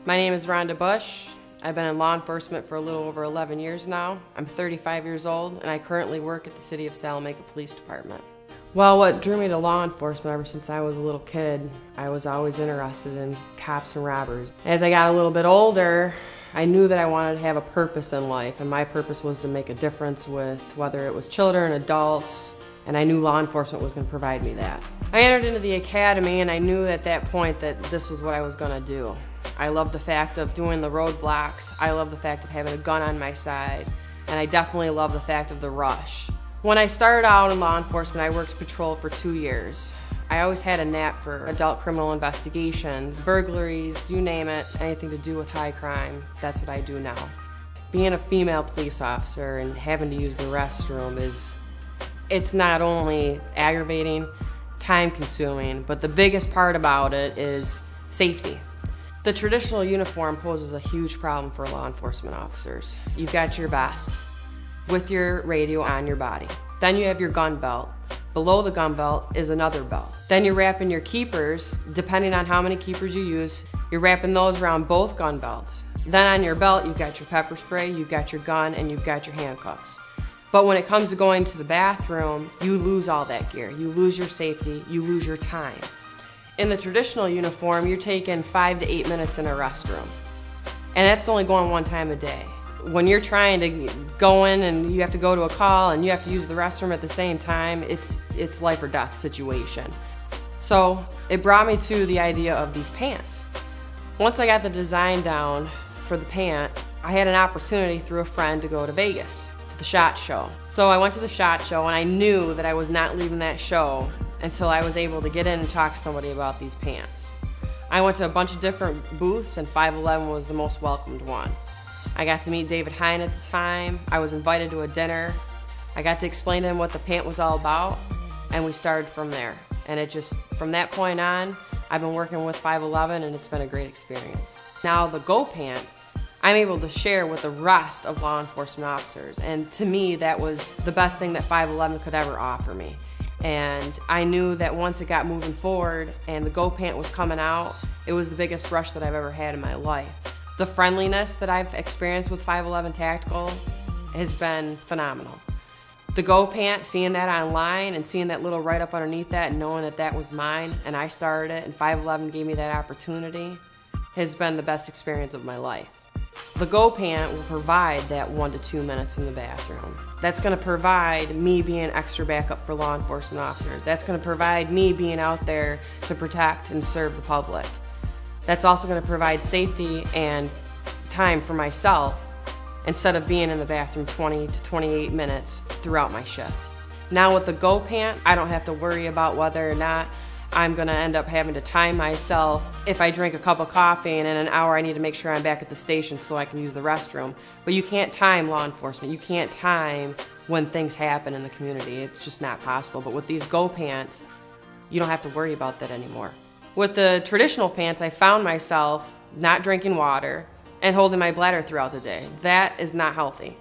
My name is Rhonda Bush. I've been in law enforcement for a little over 11 years now. I'm 35 years old and I currently work at the City of Salamanca Police Department. Well, what drew me to law enforcement ever since I was a little kid, I was always interested in cops and robbers. As I got a little bit older, I knew that I wanted to have a purpose in life, and my purpose was to make a difference with whether it was children, adults, and I knew law enforcement was going to provide me that. I entered into the academy and I knew at that point that this was what I was going to do. I loved the fact of doing the roadblocks, I love the fact of having a gun on my side, and I definitely love the fact of the rush. When I started out in law enforcement, I worked patrol for 2 years. I always had a knack for adult criminal investigations, burglaries, you name it, anything to do with high crime. That's what I do now. Being a female police officer and having to use the restroom it's not only aggravating, time consuming, but the biggest part about it is safety. The traditional uniform poses a huge problem for law enforcement officers. You've got your vest with your radio on your body. Then you have your gun belt. Below the gun belt is another belt. Then you're wrapping your keepers, depending on how many keepers you use, you're wrapping those around both gun belts. Then on your belt, you've got your pepper spray, you've got your gun, and you've got your handcuffs. But when it comes to going to the bathroom, you lose all that gear. You lose your safety, you lose your time. In the traditional uniform, you're taking 5 to 8 minutes in a restroom. And that's only going one time a day. When you're trying to go in and you have to go to a call and you have to use the restroom at the same time, it's life or death situation. So it brought me to the idea of these pants. Once I got the design down for the pant, I had an opportunity through a friend to go to Vegas, to the SHOT Show. So I went to the SHOT Show and I knew that I was not leaving that show until I was able to get in and talk to somebody about these pants. I went to a bunch of different booths and 511 was the most welcomed one. I got to meet David Hine at the time. I was invited to a dinner. I got to explain to him what the pant was all about, and we started from there. And from that point on, I've been working with 511 and it's been a great experience. Now the Go Pant, I'm able to share with the rest of law enforcement officers, and to me that was the best thing that 511 could ever offer me. And I knew that once it got moving forward and the Go Pant was coming out, it was the biggest rush that I've ever had in my life. The friendliness that I've experienced with 511 Tactical has been phenomenal. The Go Pant, seeing that online and seeing that little write-up underneath that and knowing that that was mine and I started it and 511 gave me that opportunity has been the best experience of my life. The Go Pant will provide that 1 to 2 minutes in the bathroom. That's going to provide me being extra backup for law enforcement officers. That's going to provide me being out there to protect and serve the public. That's also going to provide safety and time for myself instead of being in the bathroom 20 to 28 minutes throughout my shift. Now with the Go Pant, I don't have to worry about whether or not I'm going to end up having to time myself if I drink a cup of coffee and in an hour I need to make sure I'm back at the station so I can use the restroom. But you can't time law enforcement. You can't time when things happen in the community. It's just not possible. But with these Go Pants, you don't have to worry about that anymore. With the traditional pants, I found myself not drinking water and holding my bladder throughout the day. That is not healthy.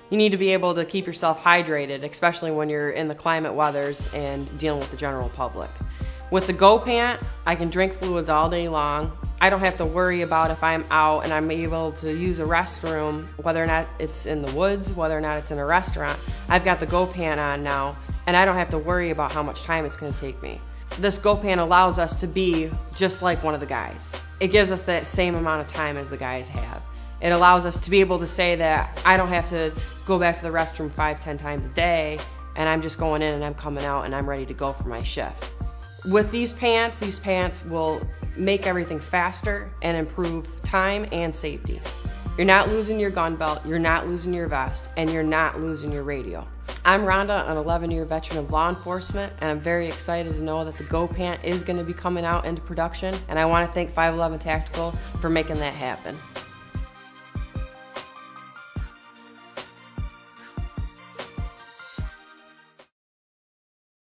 You need to be able to keep yourself hydrated, especially when you're in the climate weathers and dealing with the general public. With the Go Pant, I can drink fluids all day long. I don't have to worry about if I'm out and I'm able to use a restroom, whether or not it's in the woods, whether or not it's in a restaurant. I've got the Go Pant on now, and I don't have to worry about how much time it's going to take me. This Go Pant allows us to be just like one of the guys. It gives us that same amount of time as the guys have. It allows us to be able to say that I don't have to go back to the restroom 5-10 times a day, and I'm just going in and I'm coming out and I'm ready to go for my shift. With these pants will make everything faster and improve time and safety. You're not losing your gun belt, you're not losing your vest, and you're not losing your radio. I'm Rhonda, an 11-year veteran of law enforcement, and I'm very excited to know that the Go Pant is going to be coming out into production, and I want to thank 511 Tactical for making that happen.